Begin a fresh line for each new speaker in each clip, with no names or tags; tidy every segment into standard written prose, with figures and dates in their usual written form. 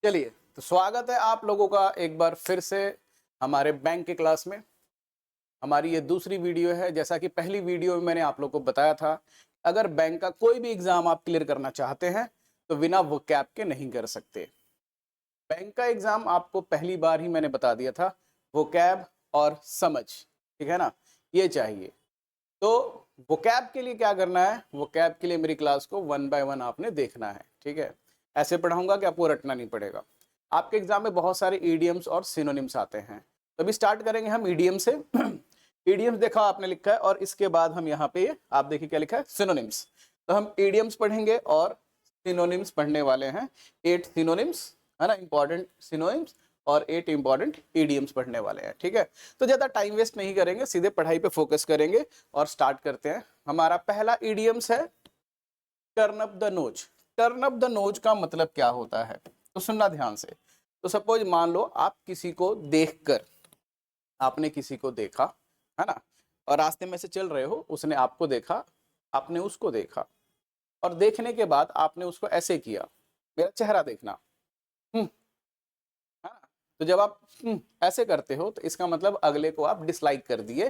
चलिए, तो स्वागत है आप लोगों का एक बार फिर से हमारे बैंक के क्लास में। हमारी ये दूसरी वीडियो है। जैसा कि पहली वीडियो में मैंने आप लोगों को बताया था, अगर बैंक का कोई भी एग्जाम आप क्लियर करना चाहते हैं तो बिना वोकैब के नहीं कर सकते। बैंक का एग्जाम आपको पहली बार ही मैंने बता दिया था, वोकैब और समझ, ठीक है ना, ये चाहिए। तो वोकैब के लिए क्या करना है, वोकैब के लिए मेरी क्लास को 1 बाय 1 आपने देखना है, ठीक है। ऐसे पढ़ाऊंगा कि आपको रटना नहीं पड़ेगा। आपके एग्जाम में बहुत सारे ईडियम्स और सिनोनिम्स आते हैं, तो अभी स्टार्ट करेंगे हम ईडियम से। ईडियम्स देखा आपने लिखा है, और इसके बाद हम यहाँ पे आप देखिए क्या लिखा है, सिनोनिम्स। तो हम ईडियम्स पढ़ेंगे और सिनोनिम्स पढ़ने वाले हैं। 8 सिनोनिम्स है ना, इंपॉर्टेंट सिनोनिम्स, और 8 इंपॉर्टेंट ईडियम्स पढ़ने वाले हैं, ठीक है। तो ज़्यादा टाइम वेस्ट नहीं करेंगे, सीधे पढ़ाई पे फोकस करेंगे और स्टार्ट करते हैं। हमारा पहला ईडियम्स है turn up the nose. Turn up the knows का मतलब क्या होता है, तो सुनना ध्यान से। तो सपोज मान लो आप किसी को देखकर, आपने किसी को देखा है ना, और रास्ते में से चल रहे हो, उसने आपको देखा, आपने उसको देखा, और देखने के बाद आपने उसको ऐसे किया, मेरा चेहरा देखना, है ना। तो जब आप ऐसे करते हो तो इसका मतलब अगले को आप डिसलाइक कर दिए,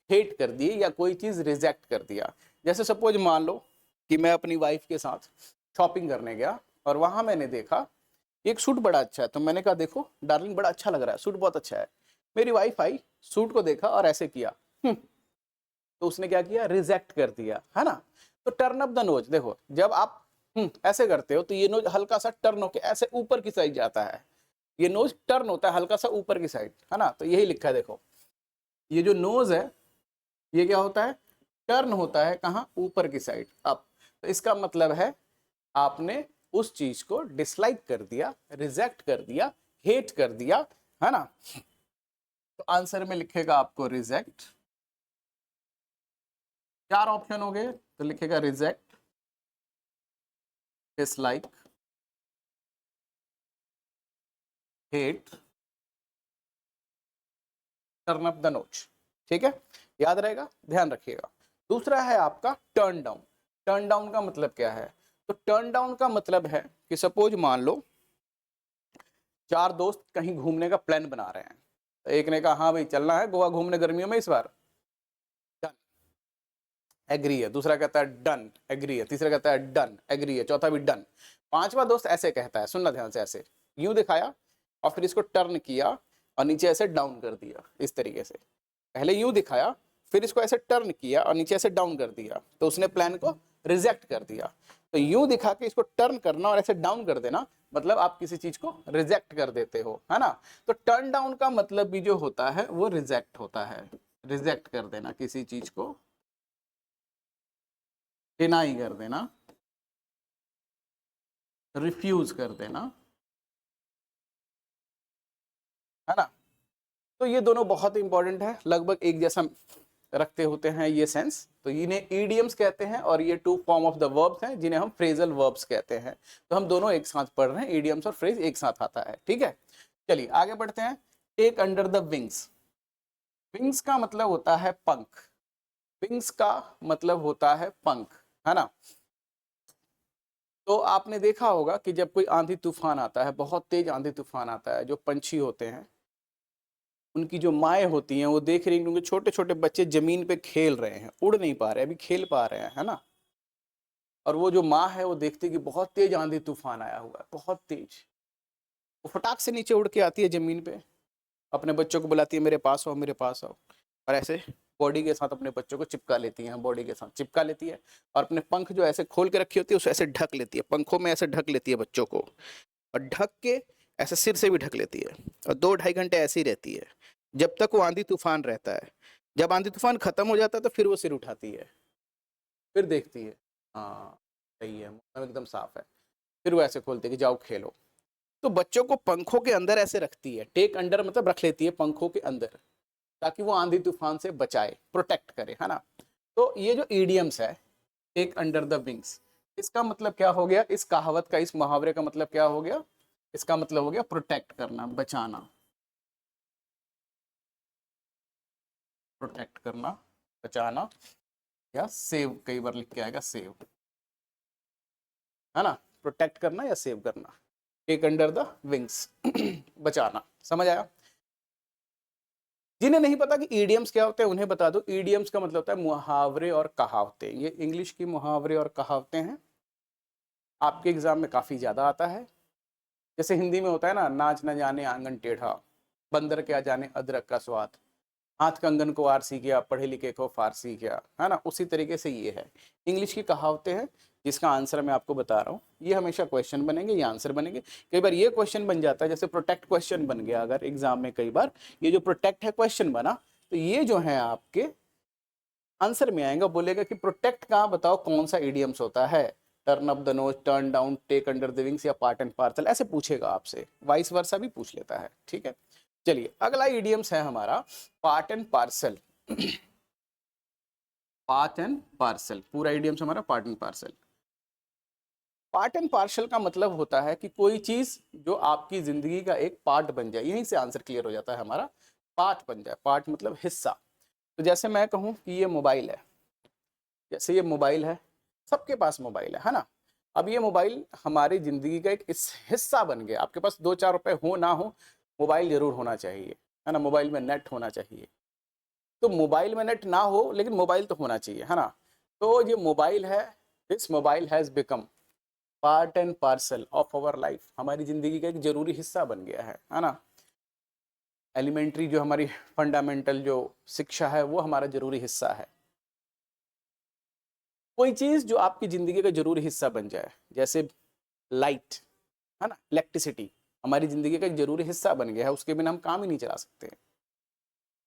हेट कर दिए, या कोई चीज रिजेक्ट कर दिया। जैसे सपोज मान लो कि मैं अपनी वाइफ के साथ शॉपिंग करने गया और वहां मैंने देखा एक सूट बड़ा अच्छा है, तो मैंने कहा देखो डार्लिंग बड़ा अच्छा लग रहा है, सूट बहुत अच्छा है। मेरी वाइफ आई, सूट को देखा और ऐसे किया, तो उसने क्या किया, रिजेक्ट कर दिया, है ना। तो टर्न अप द नोज, देखो जब आप ऐसे करते हो तो ये नोज हल्का सा टर्न होकर ऐसे ऊपर की साइड जाता है। ये नोज टर्न होता है हल्का सा ऊपर की साइड, है ना। तो यही लिखा है, देखो ये जो नोज है ये क्या होता है, टर्न होता है कहाँ, ऊपर की साइड, अप। तो इसका मतलब है आपने उस चीज को डिसलाइक कर दिया, रिजेक्ट कर दिया, हेट कर दिया, है ना। तो आंसर में लिखेगा आपको रिजेक्ट। 4 ऑप्शन हो गए, तो लिखेगा reject, dislike, hate, turn up the नोच, ठीक है। याद रहेगा, ध्यान रखिएगा। दूसरा है आपका टर्न डाउन। टर्न डाउन का मतलब क्या है, तो टर्न डाउन का मतलब है कि सपोज मान लो 4 दोस्त कहीं घूमने का प्लान बना रहे हैं। तो एक ने कहा हाँ भाई चलना है गोवा घूमने गर्मियों में इस बार, डन, एग्री है। दूसरा कहता है डन, एग्री है। तीसरा कहता है डन, एग्री है। चौथा भी डन। पांचवा दोस्त ऐसे कहता है, सुनना ध्यान से, ऐसे यूं दिखाया और फिर इसको टर्न किया और नीचे ऐसे डाउन कर दिया, इस तरीके से। पहले यूं दिखाया, फिर इसको ऐसे टर्न किया और नीचे ऐसे डाउन कर दिया, तो उसने प्लान को रिजेक्ट कर दिया। तो यूं दिखा के इसको टर्न करना और ऐसे डाउन कर देना, मतलब आप किसी चीज को रिजेक्ट कर देते हो, है ना। तो टर्न डाउन का मतलब भी जो होता है वो रिजेक्ट होता है, रिजेक्ट कर देना किसी चीज को, डिनाई कर देना, रिफ्यूज कर देना, है ना। तो ये दोनों बहुत इंपॉर्टेंट है, लगभग एक जैसा रखते होते हैं ये सेंस। तो इन्हें ईडियम्स कहते हैं, और ये 2 फॉर्म ऑफ द वर्ब्स हैं जिन्हें हम फ्रेजल वर्ब्स कहते हैं। तो हम दोनों एक साथ पढ़ रहे हैं, ईडियम्स और फ्रेज एक साथ आता है, ठीक है। चलिए आगे बढ़ते हैं। Take under the wings. Wings का मतलब होता है पंख। विंग्स का मतलब होता है पंख, है ना। तो आपने देखा होगा कि जब कोई आंधी तूफान आता है, बहुत तेज आंधी तूफान आता है, जो पंछी होते हैं उनकी जो माएँ होती हैं वो देख रही हैं क्योंकि छोटे छोटे बच्चे जमीन पे खेल रहे हैं, उड़ नहीं पा रहे, अभी खेल पा रहे हैं, है ना। और वो जो माँ है वो देखती है कि बहुत तेज आंधी तूफान आया हुआ है, बहुत तेज। वो फटाक से नीचे उड़ के आती है जमीन पे, अपने बच्चों को बुलाती है मेरे पास आओ, मेरे पास आओ, और ऐसे बॉडी के साथ अपने बच्चों को चिपका लेती है, बॉडी के साथ चिपका लेती है, और अपने पंख जो ऐसे खोल के रखी होती है उसे ऐसे ढक लेती है, पंखों में ऐसे ढक लेती है बच्चों को, और ढक के ऐसे सिर से भी ढक लेती है, और 2-2.5 घंटे ऐसे ही रहती है जब तक वो आंधी तूफान रहता है। जब आंधी तूफान खत्म हो जाता है तो फिर वो सिर उठाती है, फिर देखती है, हाँ सही है, मौसम एकदम साफ है, फिर वो ऐसे खोलती है कि जाओ खेलो। तो बच्चों को पंखों के अंदर ऐसे रखती है, टेक अंडर मतलब रख लेती है पंखों के अंदर, ताकि वो आंधी तूफान से बचाए, प्रोटेक्ट करे, है ना। तो ये जो ईडियम्स है, टेक अंडर द विंग्स, इसका मतलब क्या हो गया, इस कहावत का, इस मुहावरे का मतलब क्या हो गया, इसका मतलब हो गया प्रोटेक्ट करना, बचाना, प्रोटेक्ट करना, बचाना, या सेव, कई बार लिख के आएगा सेव, है ना, प्रोटेक्ट करना या सेव करना। टेक अंडर द विंग्स, बचाना। समझ आया? जिन्हें नहीं पता कि ईडियम्स क्या होते हैं उन्हें बता दो। ईडियम्स का मतलब होता है मुहावरे और कहावतें। ये इंग्लिश की मुहावरे और कहावतें हैं, आपके एग्जाम में काफी ज्यादा आता है। जैसे हिंदी में होता है ना, नाच न जाने आंगन टेढ़ा, बंदर क्या जाने अदरक का स्वाद, हाथ कंगन को आरसी किया, पढ़े लिखे को फारसी किया, है ना। उसी तरीके से ये है, इंग्लिश की कहावतें हैं जिसका आंसर मैं आपको बता रहा हूँ। ये हमेशा क्वेश्चन बनेंगे, ये आंसर बनेंगे। कई बार ये क्वेश्चन बन जाता है, जैसे प्रोटेक्ट क्वेश्चन बन गया अगर एग्जाम में, कई बार ये जो प्रोटेक्ट है क्वेश्चन बना, तो ये जो है आपके आंसर में आएगा। बोलेगा कि प्रोटेक्ट का बताओ कौन सा इडियम्स होता है, turn up the nose, turn down, take under the wings या पार्ट एंड पार्सल, ऐसे पूछेगा आपसे। वाइस वर्सा भी पूछ लेता है, ठीक है। चलिए अगला इडियम्स है हमारा part and parcel. Part and parcel, पूरा इडियम्स हमारा part and parcel. Part and parcel का मतलब होता है कि कोई चीज जो आपकी जिंदगी का एक पार्ट बन जाए, यहीं से आंसर क्लियर हो जाता है हमारा, पार्ट बन जाए। पार्ट मतलब हिस्सा। तो जैसे मैं कहूँ कि ये मोबाइल है, जैसे ये मोबाइल है, सबके पास मोबाइल है ना। अब ये मोबाइल हमारी जिंदगी का एक इस हिस्सा बन गया। आपके पास 2-4 रुपए हो ना हो, मोबाइल जरूर होना चाहिए, है ना। मोबाइल में नेट होना चाहिए। तो मोबाइल में नेट ना हो लेकिन मोबाइल तो होना चाहिए, है ना। तो ये मोबाइल है, this mobile has become part and parcel of our life, हमारी जिंदगी का एक जरूरी हिस्सा बन गया है ना। एलिमेंट्री जो हमारी फंडामेंटल जो शिक्षा है वो हमारा जरूरी हिस्सा है। कोई चीज जो आपकी जिंदगी का जरूरी हिस्सा बन जाए, जैसे लाइट, है ना, इलेक्ट्रिसिटी हमारी जिंदगी का एक जरूरी हिस्सा बन गया है, उसके बिना हम काम ही नहीं चला सकते।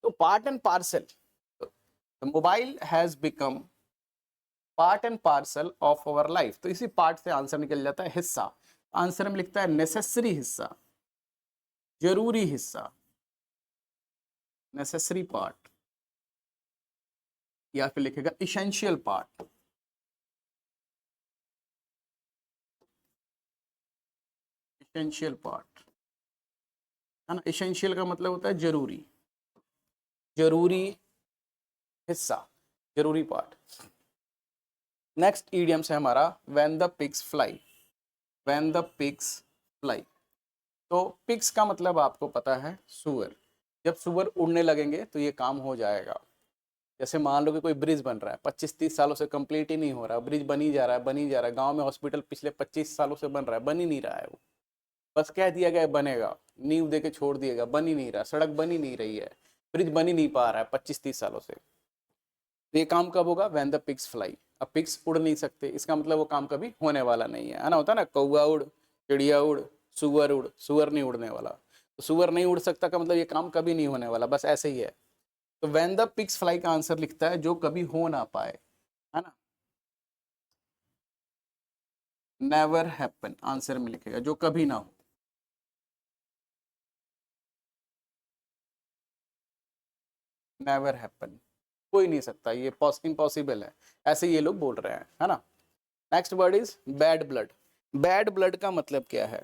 तो part and parcel, mobile has become part and parcel of our life. तो इसी पार्ट से आंसर निकल जाता है हिस्सा। आंसर में लिखता है नेसेसरी हिस्सा, जरूरी हिस्सा, नेसेसरी पार्ट, या फिर लिखेगा इसेंशियल पार्ट। इसेंशियल पार्ट, है ना। इसेंशियल का मतलब होता है जरूरी, जरूरी हिस्सा, जरूरी पार्ट। नेक्स्ट इडियम्स है हमारा when the pigs fly. When the pigs fly, तो पिग्स का मतलब आपको पता है सुअर। जब सुअर उड़ने लगेंगे तो ये काम हो जाएगा। जैसे मान लो कि कोई ब्रिज बन रहा है, 25-30 सालों से कंप्लीट ही नहीं हो रहा, ब्रिज बन ही जा रहा है, बन ही जा रहा है। गांव में हॉस्पिटल पिछले 25 सालों से बन रहा है, बन ही नहीं रहा है। वो बस कह दिया गया बनेगा, नींव दे के छोड़ दिएगा, बन ही नहीं रहा, सड़क बन ही नहीं रही है, ब्रिज बन ही नहीं पा रहा है 25-30 सालों से। तो ये काम कब होगा? When the pigs fly. अब पिग्स उड़ नहीं सकते, इसका मतलब वो काम कभी होने वाला नहीं है ना। होता है ना, कौवा उड़, चिड़िया उड़, सुअर उड़, सुअर नहीं उड़ने वाला। तो सुअर नहीं उड़ सकता का मतलब ये काम कभी नहीं होने वाला, बस ऐसे ही है। तो व्हेन द पिग्स फ्लाई का आंसर लिखता है जो कभी हो ना पाए, है ना। नेवर हैपन आंसर में लिखेगा, जो कभी ना हो। नेवर हैपन, हो ही नहीं सकता, ये इम्पॉसिबल है, ऐसे ये लोग बोल रहे हैं, है ना। Next word is bad blood. Bad blood का मतलब क्या है?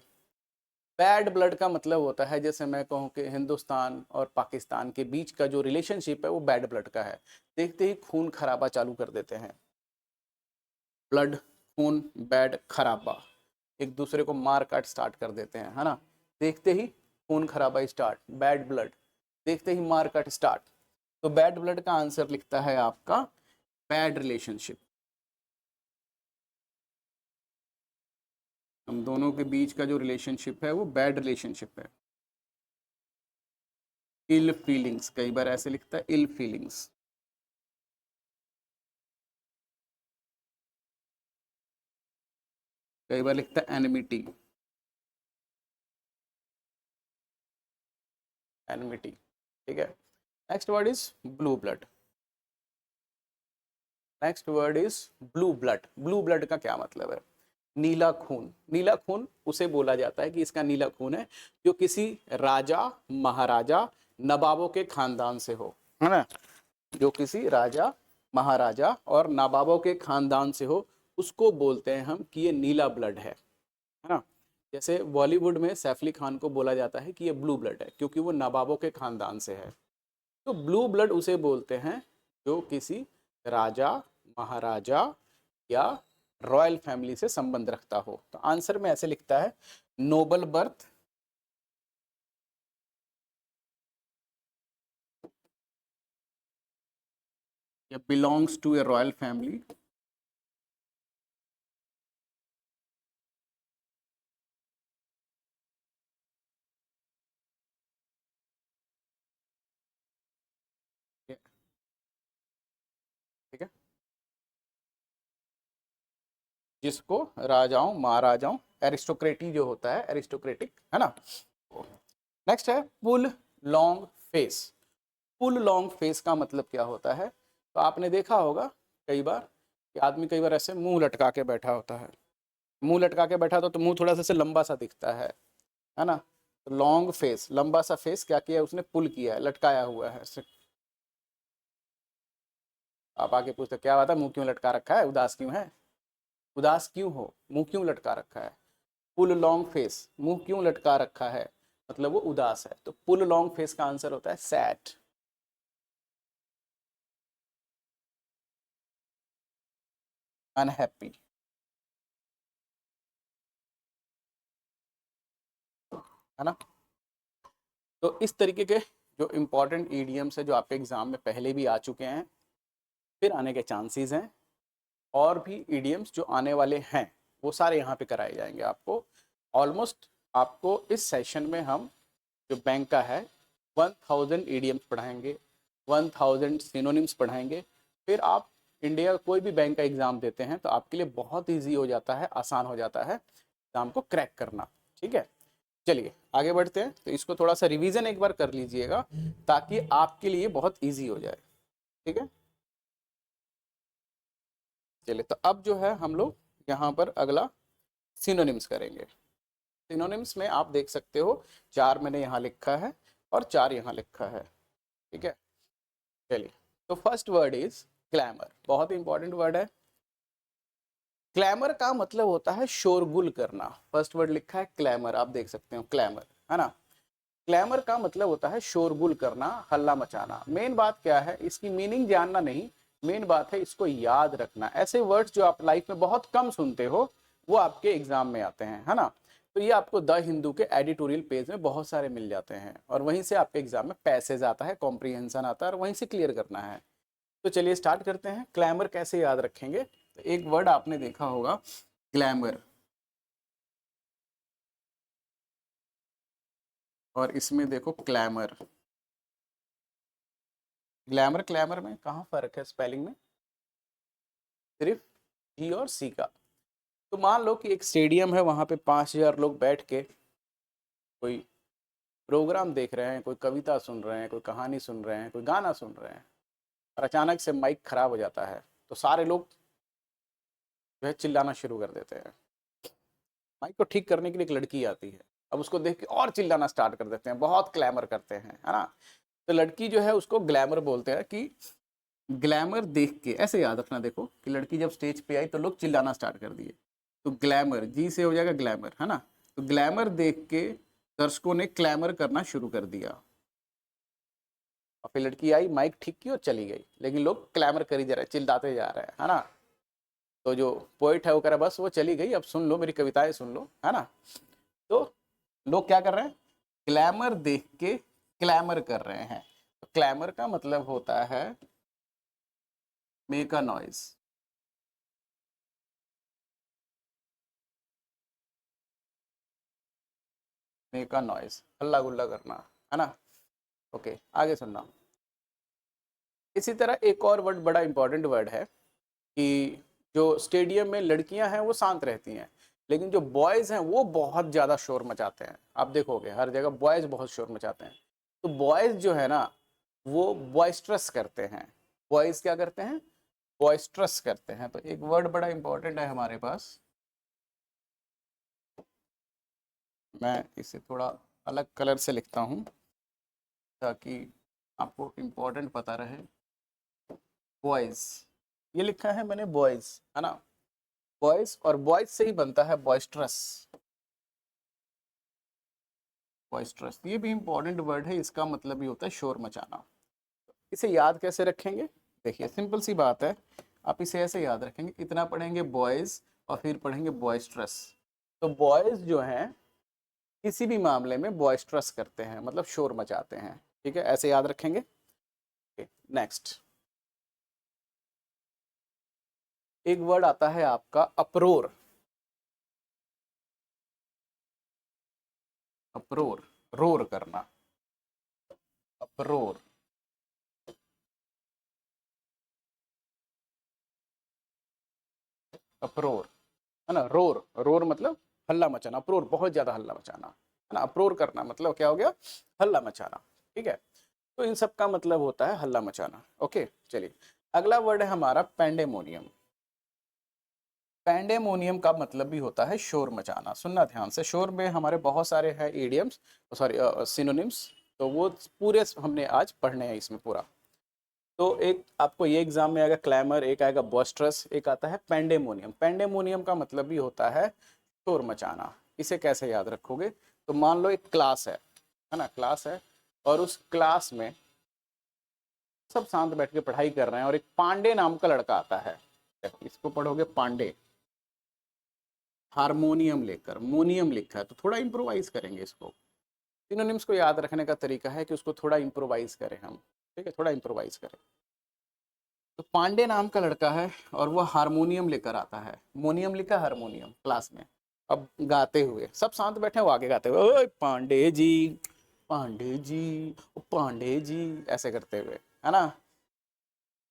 बैड ब्लड का मतलब होता है, जैसे मैं कहूँ कि हिंदुस्तान और पाकिस्तान के बीच का जो रिलेशनशिप है वो बैड ब्लड का है। देखते ही खून खराबा चालू कर देते हैं। ब्लड, खून, बैड, खराबा, एक दूसरे को मार काट स्टार्ट कर देते हैं, है ना। देखते ही खून खराबा स्टार्ट, बैड ब्लड, देखते ही मार काट स्टार्ट। तो बैड ब्लड का आंसर लिखता है आपका बैड रिलेशनशिप। हम दोनों के बीच का जो रिलेशनशिप है वो बैड रिलेशनशिप है। इल फीलिंग्स, कई बार ऐसे लिखता है इल फीलिंग्स। कई बार लिखता है एनिमिटी, एनिमिटी, ठीक है। Next word is blue blood. Next word is blue blood. Blue blood का क्या मतलब है? नीला खून। नीला खून उसे बोला जाता है कि इसका नीला खून है जो किसी राजा, महाराजा, नवाबों के खानदान से हो, है ना। जो किसी राजा, महाराजा और नवाबों के खानदान से हो, उसको बोलते हैं हम कि ये नीला ब्लड है ना। जैसे बॉलीवुड में सैफ अली खान को बोला जाता है कि ये ब्लू ब्लड है क्योंकि वो नवाबों के खानदान से है। तो ब्लू ब्लड उसे बोलते हैं जो किसी राजा, महाराजा या रॉयल फैमिली से संबंध रखता हो। तो आंसर में ऐसे लिखता है नोबल बर्थ या belongs to a royal family ठीक है, जिसको राजाओं महाराजाओं एरिस्टोक्रेटी जो होता है एरिस्टोक्रेटिक है ना। नेक्स्ट है पुल लॉन्ग फेस। पुल लॉन्ग फेस का मतलब क्या होता है? तो आपने देखा होगा कई बार कि आदमी कई बार ऐसे मुंह लटका के बैठा होता है, मुंह लटका के बैठा तो मुंह थोड़ा सा लंबा सा दिखता है ना। तो लॉन्ग फेस, लंबा सा फेस क्या किया है उसने? पुल किया है, लटकाया हुआ है। आप आके पूछते क्या बात है, मुंह क्यों लटका रखा है, उदास क्यों है? उदास क्यों हो, मुंह क्यों लटका रखा है? पुल लॉन्ग फेस, मुंह क्यों लटका रखा है, मतलब वो उदास है। तो पुल लॉन्ग फेस का आंसर होता है सैड, अनहैप्पी, है ना। तो इस तरीके के जो इम्पोर्टेंट ईडियम्स है जो आपके एग्जाम में पहले भी आ चुके हैं, फिर आने के चांसेस हैं, और भी ईडियम्स जो आने वाले हैं वो सारे यहाँ पे कराए जाएंगे आपको। ऑलमोस्ट आपको इस सेशन में हम जो बैंक का है 1000 ईडियम्स पढ़ाएंगे, 1000 सिनोनिम्स पढ़ाएंगे। फिर आप इंडिया का कोई भी बैंक का एग्ज़ाम देते हैं तो आपके लिए बहुत ईजी हो जाता है, आसान हो जाता है एग्ज़ाम को क्रैक करना। ठीक है, चलिए आगे बढ़ते हैं। तो इसको थोड़ा सा रिवीजन एक बार कर लीजिएगा ताकि आपके लिए बहुत ईजी हो जाए। ठीक है, चलिए तो अब जो है हम लोग यहाँ पर अगला सिनोनिम्स करेंगे। सिनोनिम्स में आप देख सकते हो 4 मैंने यहाँ लिखा है और 4 यहाँ लिखा है। ठीक है, चलिए तो फर्स्ट वर्ड इज क्लैमर, बहुत ही इंपॉर्टेंट वर्ड है। क्लैमर का मतलब होता है शोरगुल करना। फर्स्ट वर्ड लिखा है क्लैमर, आप देख सकते हो क्लैमर, है ना। क्लैमर का मतलब होता है शोरगुल करना, हल्ला मचाना। मेन बात क्या है, इसकी मीनिंग जानना नहीं, मेन बात है इसको याद रखना। ऐसे वर्ड्स जो आप लाइफ में बहुत कम सुनते हो वो आपके एग्जाम में आते हैं, है ना। तो ये आपको द हिंदू के एडिटोरियल पेज में बहुत सारे मिल जाते हैं और वहीं से आपके एग्जाम में पैसेज आता है, कॉम्प्रीहेंशन आता है और वहीं से क्लियर करना है। तो चलिए स्टार्ट करते हैं। क्लैमर कैसे याद रखेंगे? तो एक वर्ड आपने देखा होगा ग्लैमर, और इसमें देखो क्लैमर। ग्लैमर क्लैमर में कहाँ फर्क है स्पेलिंग में? सिर्फ जी और सी का। तो मान लो कि एक स्टेडियम है, वहाँ पे 5000 लोग बैठ के कोई प्रोग्राम देख रहे हैं, कोई कविता सुन रहे हैं, कोई कहानी सुन रहे हैं, कोई गाना सुन रहे हैं, और अचानक से माइक खराब हो जाता है तो सारे लोग जो है चिल्लाना शुरू कर देते हैं। माइक को ठीक करने के लिए एक लड़की आती है, अब उसको देख के और चिल्लाना स्टार्ट कर देते हैं, बहुत क्लैमर करते हैं, है ना। तो लड़की जो है उसको ग्लैमर बोलते हैं कि ग्लैमर देख के, ऐसे याद रखना देखो कि लड़की जब स्टेज पे आई तो लोग चिल्लाना स्टार्ट कर दिए, तो ग्लैमर जी से हो जाएगा ग्लैमर, है ना। तो ग्लैमर देख के दर्शकों ने क्लैमर करना शुरू कर दिया, और फिर लड़की आई, माइक ठीक की और चली गई, लेकिन लोग क्लैमर कर ही जा रहे हैं, चिल्लाते जा रहे हैं, है ना। तो जो पोइट है वो कह रहा है बस वो चली गई, अब सुन लो मेरी कविताएं सुन लो, है ना। तो लोग क्या कर रहे हैं? ग्लैमर देख के क्लैमर कर रहे हैं। तो क्लैमर का मतलब होता है make a noise, make a noise, हल्ला गुल्ला करना, है ना। ओके, आगे सुनना। इसी तरह एक और वर्ड बड़ा इंपॉर्टेंट वर्ड है कि जो स्टेडियम में लड़कियां हैं वो शांत रहती हैं, लेकिन जो बॉयज़ हैं वो बहुत ज़्यादा शोर मचाते हैं। आप देखोगे हर जगह बॉयज़ बहुत शोर मचाते हैं। तो बॉयज़ जो है ना वो बॉयस्ट्रस करते हैं। बॉयज़ क्या करते हैं? बॉयस्ट्रस करते हैं। तो एक वर्ड बड़ा इंपॉर्टेंट है हमारे पास, मैं इसे थोड़ा अलग कलर से लिखता हूँ ताकि आपको इम्पोर्टेंट पता रहे। बॉयज़, ये लिखा है मैंने बॉयज़, है ना। बॉयज़, और बॉयज़ से ही बनता है बॉयस्ट्रस। बॉयस्ट्रस ये भी इंपॉर्टेंट वर्ड है, इसका मतलब भी होता है शोर मचाना। इसे याद कैसे रखेंगे? देखिए सिंपल सी बात है, आप इसे ऐसे याद रखेंगे, इतना पढ़ेंगे बॉयज और फिर पढ़ेंगे बॉयस्ट्रस। तो बॉयज जो हैं किसी भी मामले में बॉयस्ट्रस करते हैं, मतलब शोर मचाते हैं, ठीक है, ऐसे याद रखेंगे। नेक्स्ट एक वर्ड आता है आपका अप्रोर। अप्रोर, रोर करना, अप्रोर। अप्रोर है ना, रोर, रोर मतलब हल्ला मचाना, अप्रोर बहुत ज्यादा हल्ला मचाना है ना, अप्रोर करना मतलब क्या हो गया, हल्ला मचाना, ठीक है। तो इन सब का मतलब होता है हल्ला मचाना। ओके चलिए, अगला वर्ड है हमारा पैंडेमोनियम। पैंडेमोनियम का मतलब भी होता है शोर मचाना। सुनना ध्यान से, शोर में हमारे बहुत सारे हैं इडियम्स, सॉरी सिनोनिम्स, तो वो पूरे हमने आज पढ़ने हैं इसमें पूरा। तो एक आपको ये एग्जाम में आएगा क्लैमर, एक आएगा बॉस्ट्रस, एक आता है पैंडेमोनियम। पैंडेमोनियम का मतलब भी होता है शोर मचाना। इसे कैसे याद रखोगे, तो मान लो एक क्लास है ना, क्लास है और उस क्लास में सब शांत बैठ के पढ़ाई कर रहे हैं और एक पांडे नाम का लड़का आता है, इसको पढ़ोगे पांडे, हारमोनियम लेकर, मोनियम लिखा है, तो थोड़ा इम्प्रोवाइज करेंगे इसको। सिनोनिम्स को याद रखने का तरीका है कि उसको थोड़ा इम्प्रोवाइज करें हम, ठीक है, थोड़ा इम्प्रोवाइज करें। तो पांडे नाम का लड़का है और वो हारमोनियम लेकर आता है, मोनियम लिखा हारमोनियम क्लास में। अब गाते हुए सब शांत बैठे, वो आगे गाते हुए ओए पांडे जी, पांडे जी, ओ पांडे जी, ऐसे करते हुए, है ना,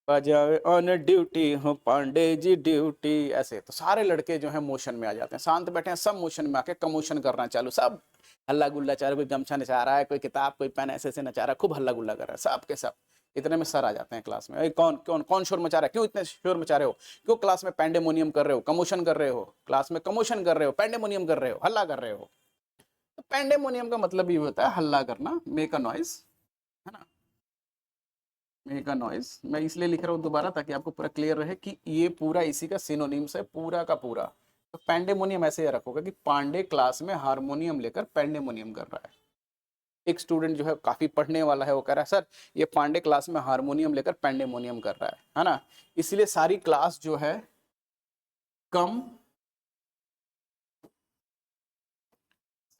बजावे ऑन ड्यूटी हो पांडे जी ड्यूटी, ऐसे। तो सारे लड़के जो है मोशन में आ जाते हैं, शांत बैठे हैं सब मोशन में आके कमोशन करना चालू, सब हल्ला गुल्ला चाह रहा है, कोई गमछा नचा रहा है, कोई किताब कोई पेन ऐसे ऐसे नचा रहा है, खूब हल्ला गुल्ला कर रहा है सब के सब। इतने में सर आ जाते हैं क्लास में, कौन कौन कौन शोर मचा रहा है, क्यों इतने शोर मचा रहे हो, क्यों क्लास में पैंडेमोनियम कर रहे हो, कमोशन कर रहे हो, क्लास में कमोशन कर रहे हो, पैंडेमोनियम कर रहे हो, हल्ला कर रहे हो। तो पैंडेमोनियम का मतलब ये होता है हल्ला करना, मेक अ नॉइज, है ना, मेक अ नॉइज। मैं इसलिए लिख रहा हूँ दोबारा ताकि आपको पूरा क्लियर रहे कि ये पूरा इसी का सिनोनिम्स है पूरा का पूरा। तो पैंडेमोनियम ऐसे रखोगे कि पांडे क्लास में हारमोनियम लेकर पैंडेमोनियम कर रहा है। एक स्टूडेंट जो है काफी पढ़ने वाला है, वो कह रहा है सर ये पांडे क्लास में हारमोनियम लेकर पैंडेमोनियम कर रहा है ना। इसलिए सारी क्लास जो है कम,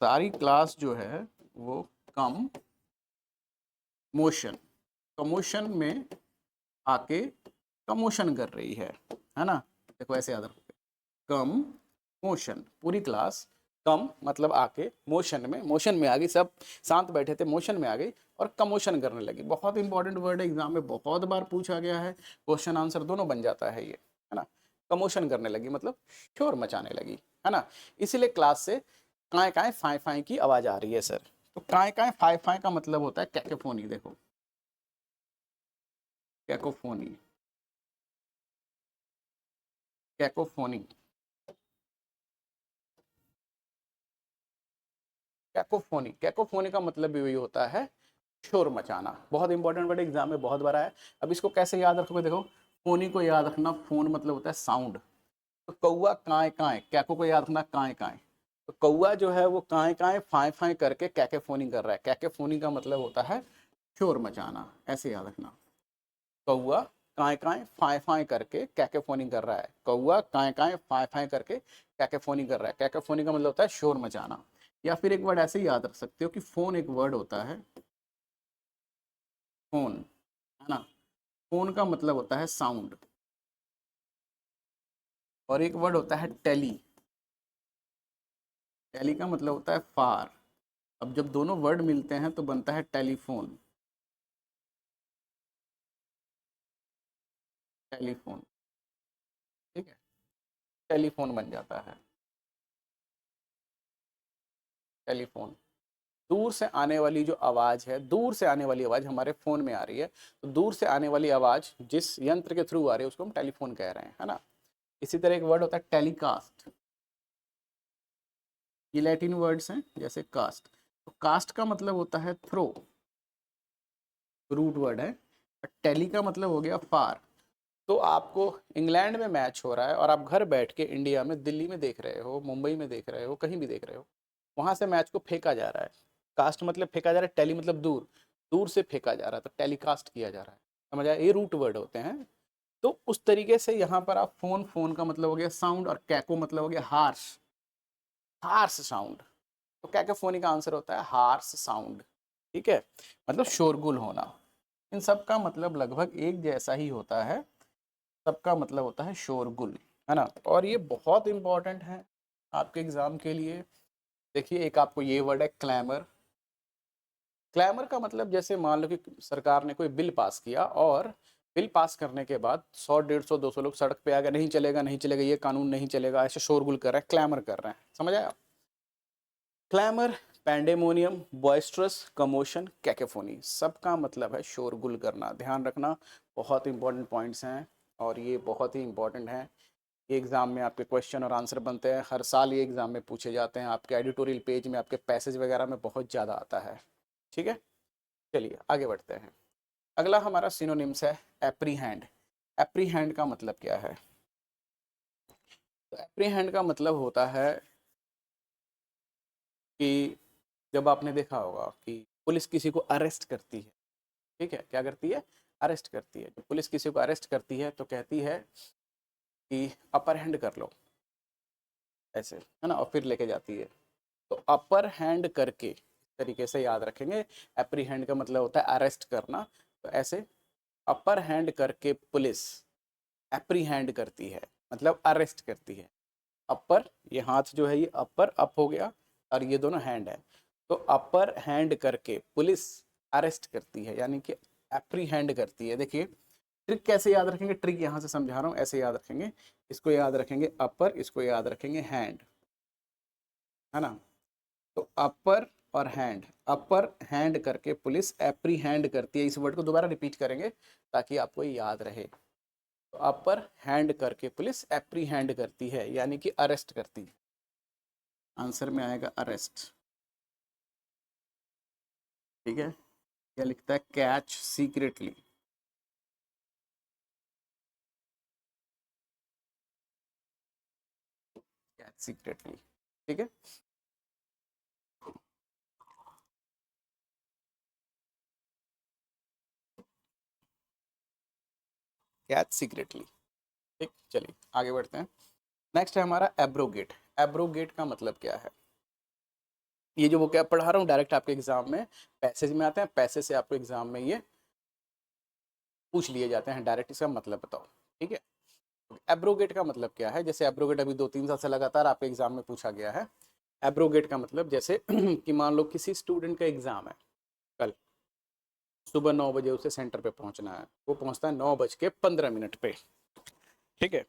सारी क्लास जो है वो कम मोशन, कमोशन में आके कमोशन कर रही है ना। देखो ऐसे याद रखोगे, कम मोशन, पूरी क्लास कम मतलब आके मोशन में, मोशन में आ गई, सब शांत बैठे थे मोशन में आ गई और कमोशन करने लगी। बहुत इंपॉर्टेंट वर्ड है, एग्जाम में बहुत बार पूछा गया है, क्वेश्चन आंसर दोनों बन जाता है ये, है ना। कमोशन करने लगी मतलब शोर मचाने लगी, है ना। इसीलिए क्लास से काए काए फाए फाए की आवाज आ रही है सर। तो काए काए फाए फाए का मतलब होता है कैकोफोनी। देखो कैकोफोनी, कैकोफोनी, कैकोफोनी, कैकोफोनी का मतलब भी वही होता है शोर मचाना। बहुत इंपॉर्टेंट वर्ड, एग्जाम में बहुत बार आया। अब इसको कैसे याद रखोगे, देखो फोनी को याद रखना, फोन मतलब होता है साउंड। तो कौआ काए काए, कैको को याद रखना काए काए। तो कौआ जो है वो काए काए फाए फाए करके कैकेफोनी कर रहा है। कैकेफोनी का मतलब होता है शोर मचाना, ऐसे याद रखना। कौआ काए काए फाए फाए करके कैकेफोनी कर रहा है, कौआ काए काए फाए फाए करके कैकेफोनी कर रहा है। कैकेफोनी का मतलब होता है शोर मचाना। या फिर एक वर्ड ऐसे ही याद रख सकते हो कि फोन एक वर्ड होता है, फोन, है ना। फोन का मतलब होता है साउंड। और एक वर्ड होता है टेली, टेली का मतलब होता है फार। अब जब दोनों वर्ड मिलते हैं तो बनता है टेलीफोन, टेलीफोन, ठीक है, टेलीफोन बन जाता है, टेलीफोन। दूर से आने वाली जो आवाज है, दूर से आने वाली आवाज हमारे फोन में आ रही है, तो दूर से आने वाली आवाज जिस यंत्र के थ्रू आ रही है उसको हम टेलीफोन कह रहे हैं, है ना। इसी तरह एक वर्ड होता है टेलीकास्ट। ये लैटिन वर्ड्स हैं जैसे कास्ट। तो कास्ट का मतलब होता है थ्रो, रूट वर्ड है। टेली का मतलब हो गया फार। तो आपको इंग्लैंड में मैच हो रहा है और आप घर बैठ के इंडिया में, दिल्ली में देख रहे हो, मुंबई में देख रहे हो, कहीं भी देख रहे हो, वहां से मैच को फेंका जा रहा है। कास्ट मतलब फेंका जा रहा है, टेली मतलब दूर, दूर से फेंका जा रहा है, तो टेलीकास्ट किया जा रहा है, समझ आया। ये रूट वर्ड होते हैं। तो उस तरीके से यहाँ पर आप फोन, फोन का मतलब हो गया साउंड, और कैको मतलब हो गया हार्श, हार्श साउंड। तो कैकोफोनी का आंसर होता है हार्श साउंड, ठीक है, मतलब शोरगुल होना। इन सब का मतलब लगभग एक जैसा ही होता है, सबका मतलब होता है शोरगुल, है ना। और ये बहुत इंपॉर्टेंट है आपके एग्जाम के लिए। देखिए एक आपको ये वर्ड है क्लैमर। क्लैमर का मतलब जैसे मान लो कि सरकार ने कोई बिल पास किया, और बिल पास करने के बाद 100, 150, 200 लोग सड़क पे आ गए, नहीं चलेगा, नहीं चलेगा, ये कानून नहीं चलेगा, ऐसे शोरगुल कर रहे हैं, क्लैमर कर रहे हैं, समझ आया। क्लैमर, पैंडेमोनियम, बॉयस्ट्रस, कमोशन, कैकोफोनी, सबका मतलब है शोरगुल करना। ध्यान रखना, बहुत इंपॉर्टेंट पॉइंट्स हैं और ये बहुत ही इंपॉर्टेंट हैं। ये एग्ज़ाम में आपके क्वेश्चन और आंसर बनते हैं, हर साल ये एग्ज़ाम में पूछे जाते हैं, आपके एडिटोरियल पेज में, आपके पैसेज वगैरह में बहुत ज़्यादा आता है, ठीक है। चलिए आगे बढ़ते हैं। अगला हमारा सिनोनिम्स है एप्रीहेंड। एप्रीहेंड का मतलब क्या है? तो एप्रीहेंड का मतलब होता है कि जब आपने देखा होगा कि पुलिस किसी को अरेस्ट करती है, ठीक है, क्या करती है? अरेस्ट करती है। जब पुलिस किसी को अरेस्ट करती है तो कहती है कि अपर हैंड कर लो, ऐसे, है ना, और फिर लेके जाती है। तो अपर हैंड करके, इस तरीके से याद रखेंगे। एप्रीहेंड का मतलब होता है अरेस्ट करना, तो ऐसे अपर हैंड करके पुलिस एप्रीहेंड करती है, मतलब अरेस्ट करती है। अपर, ये हाथ जो है ये अपर अप हो गया, और ये दोनों हैंड है, तो अपर हैंड करके पुलिस अरेस्ट करती है, यानी कि एप्रीहेंड करती है। देखिए ट्रिक कैसे याद रखेंगे, ट्रिक यहाँ से समझा रहा हूँ, ऐसे याद रखेंगे, इसको याद रखेंगे अपर, इसको याद रखेंगे हैंड, है ना। तो अपर और हैंड, अपर हैंड करके पुलिस एप्रीहेंड करती है। इस वर्ड को दोबारा रिपीट करेंगे ताकि आपको याद रहे। तो अपर हैंड करके पुलिस एप्रीहेंड करती है, यानी कि अरेस्ट करती है। आंसर में आएगा अरेस्ट, ठीक है। क्या लिखता है? कैच सीक्रेटली, कैच सीक्रेटली, ठीक है। कैच सीक्रेटली, ठीक। चलिए आगे बढ़ते हैं। नेक्स्ट है हमारा एब्रोगेट। एब्रोगेट का मतलब क्या है? ये जो वो क्या पढ़ा रहा हूँ डायरेक्ट आपके एग्जाम में पैसेज में आते हैं, पैसे से आपको एग्जाम में ये पूछ लिए जाते हैं डायरेक्ट, इसका मतलब बताओ, ठीक है। एब्रोगेट का मतलब क्या है? जैसे एब्रोगेट अभी 2-3 साल से लगातार आपके एग्जाम में पूछा गया है। एब्रोगेट का मतलब जैसे कि मान लो किसी स्टूडेंट का एग्जाम है कल, सुबह 9 बजे उसे सेंटर पे पहुंचना है, वो पहुंचता है 9:15 पे, ठीक है,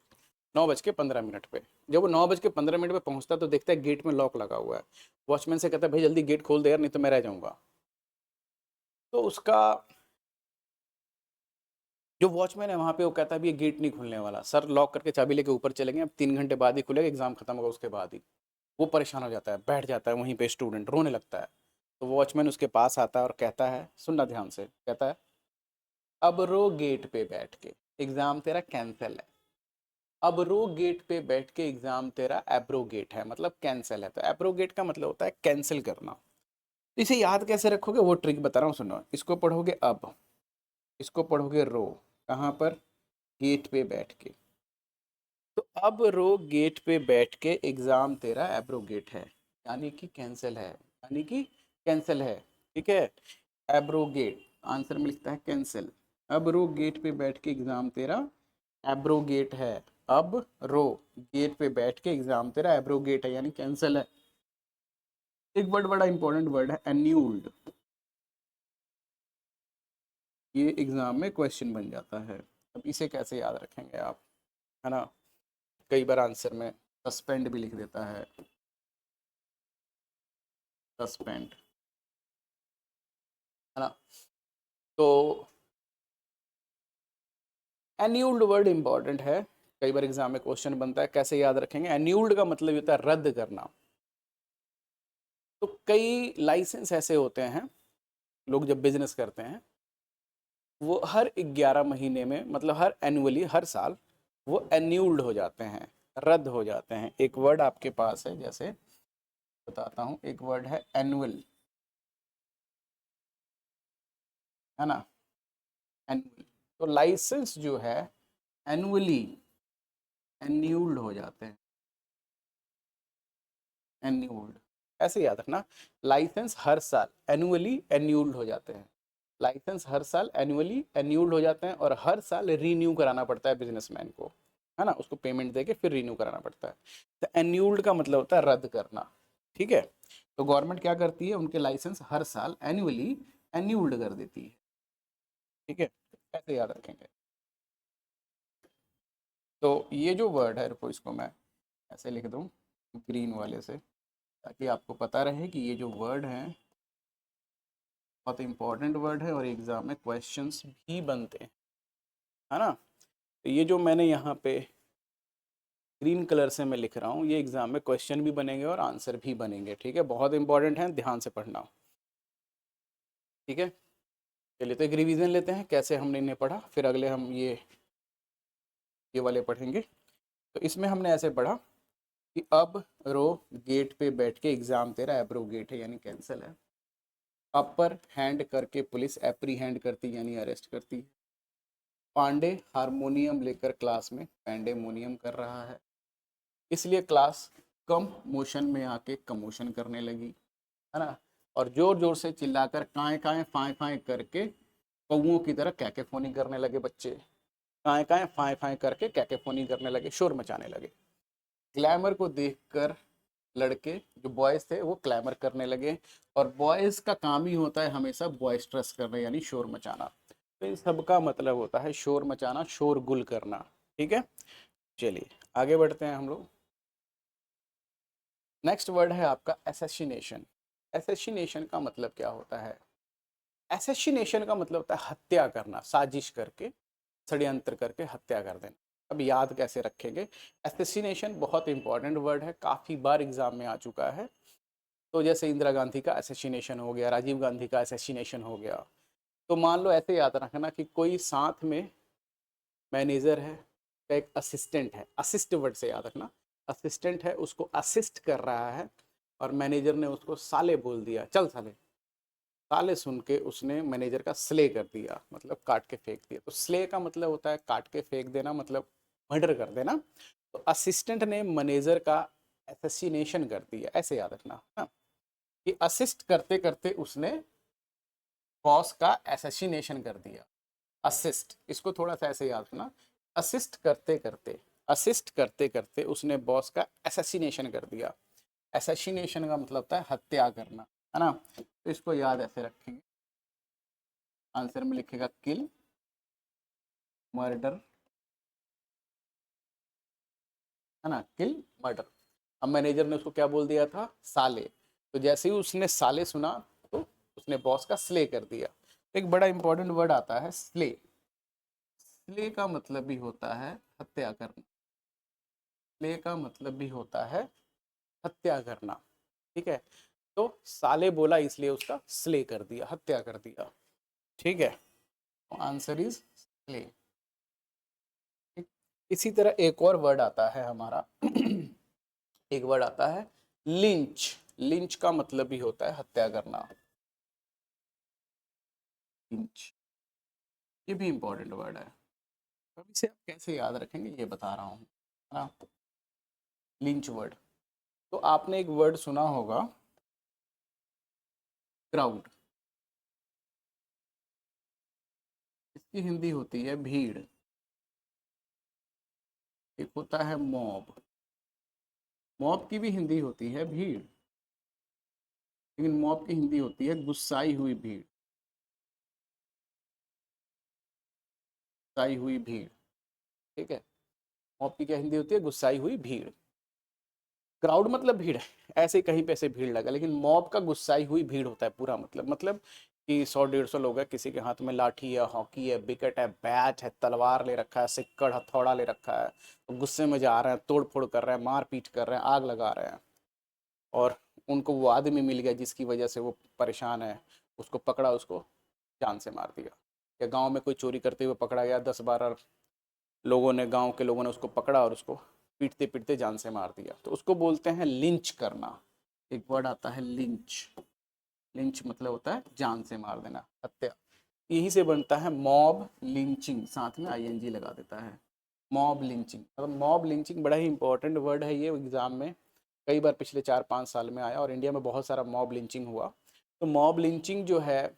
9:15 पे। जब वो 9:15 पे पहुंचता है तो देखता है गेट में लॉक लगा हुआ है। वॉचमैन से कहता है भाई जल्दी गेट खोल दे यार, नहीं तो मैं रह जाऊंगा। तो उसका जो वॉचमैन है वहाँ पे वो कहता है भी ये गेट नहीं खुलने वाला सर, लॉक करके चाबी लेके ऊपर चलेंगे, अब 3 घंटे बाद ही खुलेगा, एग्जाम खत्म होगा उसके बाद ही। वो परेशान हो जाता है, बैठ जाता है वहीं पे, स्टूडेंट रोने लगता है। तो वॉचमैन उसके पास आता है और कहता है, सुनना ध्यान से, कहता है अब रो गेट पे बैठ के, एग्जाम तेरा कैंसिल है। अब रो गेट पे बैठ के, एग्जाम तेरा एब्रोगेट है, मतलब कैंसिल है। तो एब्रोगेट का मतलब होता है कैंसिल करना। तो इसे याद कैसे रखोगे वो ट्रिक बता रहा हूँ, सुनो। इसको पढ़ोगे अब, इसको पढ़ोगे रो, कहाँ पर? गेट पे बैठ के। तो अब रो गेट पे बैठ के, एग्जाम तेरा एब्रोगेट है, यानी कि कैंसिल है, यानी कि कैंसिल है, ठीक है। एब्रोगेट आंसर में लिखता है कैंसिल। अब रो गेट पे बैठ के, एग्जाम तेरा एब्रोगेट है। अब रो गेट पे बैठ के, एग्जाम तेरा एब्रोगेट है, यानी कैंसिल है। एक वर्ड बड़ा इंपॉर्टेंट वर्ड है एन्यूल्ड, ये एग्जाम में क्वेश्चन बन जाता है। अब इसे कैसे याद रखेंगे आप, है ना। कई बार आंसर में सस्पेंड भी लिख देता है, सस्पेंड, है ना। तो एन्यूल्ड वर्ड इंपॉर्टेंट है, कई बार एग्जाम में क्वेश्चन बनता है, कैसे याद रखेंगे? एन्यूल्ड का मतलब होता है रद्द करना। तो कई लाइसेंस ऐसे होते हैं, लोग जब बिजनेस करते हैं वो हर 11 महीने में, मतलब हर एनुअली, हर साल वो एन्यूल्ड हो जाते हैं, रद्द हो जाते हैं। एक वर्ड आपके पास है, जैसे बताता हूँ, एक वर्ड है एनुअल, है ना, एनुअल। तो लाइसेंस जो है एनुअली एन्यूल्ड हो जाते हैं, एन्यूल्ड, ऐसे याद रखना। लाइसेंस हर साल एनुअली एन्यूल्ड हो जाते हैं, लाइसेंस हर साल एनुअली एन्यूल्ड हो जाते हैं, और हर साल रीन्यू कराना पड़ता है बिजनेसमैन को, है ना, उसको पेमेंट देके फिर रीन्यू कराना पड़ता है। तो एन्यूल्ड का मतलब होता है रद्द करना, ठीक है। तो गवर्नमेंट क्या करती है, उनके लाइसेंस हर साल एनुअली एन्यूल्ड कर देती है, ठीक है, ऐसे याद रखेंगे। तो ये जो वर्ड है, रुको इसको मैं ऐसे लिख दूँ ग्रीन वाले से, ताकि आपको पता रहे कि ये जो वर्ड है बहुत इंपॉर्टेंट वर्ड है और एग्जाम में क्वेश्चंस भी बनते हैं, है ना। तो ये जो मैंने यहाँ पे ग्रीन कलर से मैं लिख रहा हूँ, ये एग्जाम में क्वेश्चन भी बनेंगे और आंसर भी बनेंगे, ठीक है, बहुत इंपॉर्टेंट है, ध्यान से पढ़ना, ठीक है। चलिए तो एक रिवीजन लेते हैं कैसे हमने इन्हें पढ़ा, फिर अगले हम ये वाले पढ़ेंगे। तो इसमें हमने ऐसे पढ़ा कि अब रो गेट पे बैठ के एग्जाम तेरा एब्रोगेट है यानी कैंसिल है। अपर हैंड करके पुलिस एप्रीहेंड करती यानी अरेस्ट करती है। पांडे हारमोनियम लेकर क्लास में पैंडेमोनियम कर रहा है, इसलिए क्लास कम मोशन में आके कमोशन करने लगी, है ना। और जोर जोर से चिल्लाकर काएं काएं फाएं फाएं करके कौओं की तरह कैकेफोनी करने लगे बच्चे, काएं काएं फाएं फाएं करके कैकेफोनी करने लगे, शोर मचाने लगे। ग्लैमर को देखकर लड़के जो बॉयज थे वो क्लैमर करने लगे, और बॉयज का काम ही होता है हमेशा बॉयस्ट्रस करना यानी शोर मचाना। तो इन सब का मतलब होता है शोर मचाना, शोरगुल करना, ठीक है। चलिए आगे बढ़ते हैं हम लोग। नेक्स्ट वर्ड है आपका एसेसिनेशन। एसेसिनेशन का मतलब क्या होता है, एसेसिनेशन का मतलब होता है हत्या करना, साजिश करके, षड्यंत्र करके हत्या कर देना। अब याद कैसे रखेंगे, एसेसिनेशन बहुत इंपॉर्टेंट वर्ड है, काफ़ी बार एग्जाम में आ चुका है। तो जैसे इंदिरा गांधी का एसेसिनेशन हो गया, राजीव गांधी का एसेसिनेशन हो गया। तो मान लो ऐसे याद रखना कि कोई साथ में मैनेजर है, एक असिस्टेंट है, असिस्ट वर्ड से याद रखना, असिस्टेंट है उसको असिस्ट कर रहा है, और मैनेजर ने उसको साले बोल दिया, चल साले, साले सुन के उसने मैनेजर का स्ले कर दिया, मतलब काट के फेंक दिया। तो स्ले का मतलब होता है काट के फेंक देना, मतलब मर्डर कर देना। तो असिस्टेंट ने मैनेजर का एसेसिनेशन कर दिया, ऐसे याद रखना ना, कि असिस्ट करते करते उसने बॉस का एसेसिनेशन कर दिया। असिस्ट, इसको थोड़ा सा ऐसे याद रखना, असिस्ट करते करते, असिस्ट करते करते उसने बॉस का एसेसिनेशन कर दिया। एसेसिनेशन का मतलब होता है हत्या करना, है ना। तो इसको याद ऐसे रखेंगे, आंसर में लिखेगा किल, मर्डर, है ना, किल मर्डर। अब मैनेजर ने उसको क्या बोल दिया था, साले। तो जैसे ही उसने साले सुना तो उसने बॉस का स्ले कर दिया। एक बड़ा इंपॉर्टेंट वर्ड आता है स्ले। स्ले का मतलब भी होता है हत्या करना, स्ले का मतलब भी होता है हत्या करना, ठीक है। तो साले बोला इसलिए उसका स्ले कर दिया, हत्या कर दिया, ठीक है। Answer is slay. इसी तरह एक और वर्ड आता है हमारा एक वर्ड आता है लिंच। लिंच का मतलब भी होता है हत्या करना, लिंच, ये भी इंपॉर्टेंट वर्ड है। अब इसे आप कैसे याद रखेंगे ये बता रहा हूँ, है ना। लिंच वर्ड, तो आपने एक वर्ड सुना होगा क्राउड, इसकी हिंदी होती है भीड़। एक होता है मॉब, मॉब की भी हिंदी होती है भीड़, लेकिन मॉब की हिंदी होती है गुस्साई हुई भीड़, गुस्साई हुई भीड़, ठीक है। मॉब की क्या हिंदी होती है, गुस्साई हुई भीड़। क्राउड मतलब भीड़ है, ऐसे कहीं पे ऐसे भीड़ लगा, लेकिन मॉब का गुस्साई हुई भीड़ होता है पूरा मतलब कि 100-150 लोग हैं, किसी के हाथ में लाठी है, हॉकी है, विकेट है, बैट है, तलवार ले रखा है, सिक्कड़ हथौड़ा ले रखा है, तो गुस्से में जा रहे हैं, तोड़ फोड़ कर रहे हैं, मार पीट कर रहे हैं, आग लगा रहे हैं, और उनको वो आदमी मिल गया जिसकी वजह से वो परेशान है, उसको पकड़ा, उसको जान से मार दिया। या गांव में कोई चोरी करते हुए पकड़ा गया, 10-12 लोगों ने, गांव के लोगों ने उसको पकड़ा और उसको पीटते पीटते जान से मार दिया, तो उसको बोलते हैं लिंच करना। एक वर्ड आता है लिंच, लिंच मतलब होता है जान से मार देना, हत्या। यही से बनता है मॉब लिंचिंग, साथ में आईएनजी लगा देता है, मॉब लिंचिंग, मतलब मॉब लिंचिंग बड़ा ही इंपॉर्टेंट वर्ड है ये, एग्जाम में कई बार पिछले 4-5 साल में आया और इंडिया में बहुत सारा मॉब लिंचिंग हुआ। तो मॉब लिंचिंग जो है,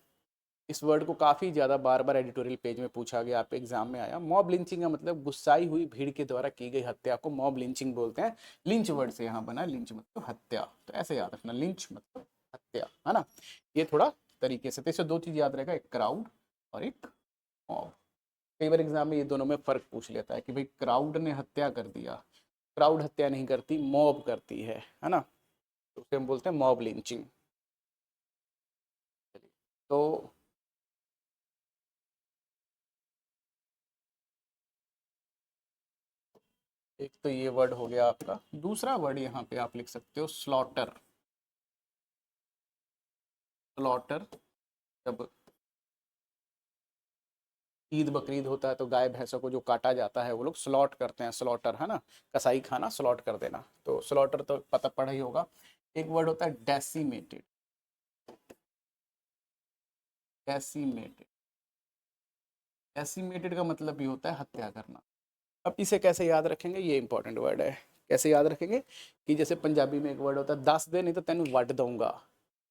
इस वर्ड को काफ़ी ज़्यादा बार बार एडिटोरियल पेज में पूछा गया, आप एग्जाम में आया। मॉब लिंचिंग का मतलब गुस्साई हुई भीड़ के द्वारा की गई हत्या को मॉब लिंचिंग बोलते हैं। लिंच वर्ड से यहाँ बना, लिंच मतलब हत्या, तो ऐसे याद रखना, लिंच मतलब हत्या, है ना। ये थोड़ा तरीके से, तो इससे 2 चीज़ याद रहेगा, एक क्राउड और एक मॉब। कई बार एग्जाम में ये दोनों में फ़र्क पूछ लेता है कि भाई क्राउड ने हत्या कर दिया, क्राउड हत्या नहीं करती, मॉब करती है ना, तो उसे हम बोलते हैं मॉब लिंचिंग। तो एक तो ये वर्ड हो गया आपका। दूसरा वर्ड यहाँ पे आप लिख सकते हो स्लॉटर। स्लॉटर, जब ईद बकरीद होता है तो गाय भैंसों को जो काटा जाता है वो लोग स्लॉट करते हैं, स्लॉटर, है ना, कसाई खाना, स्लॉट कर देना, तो स्लॉटर तो पता पड़ा ही होगा। एक वर्ड होता है डेसिमेटेड। डेसिमेटेड, डेसिमेटेड का मतलब भी होता है हत्या करना। अब इसे कैसे याद रखेंगे, ये इंपॉर्टेंट वर्ड है। कैसे याद रखेंगे कि जैसे पंजाबी में एक वर्ड होता है, दस दे नहीं तो तेन वड दूंगा,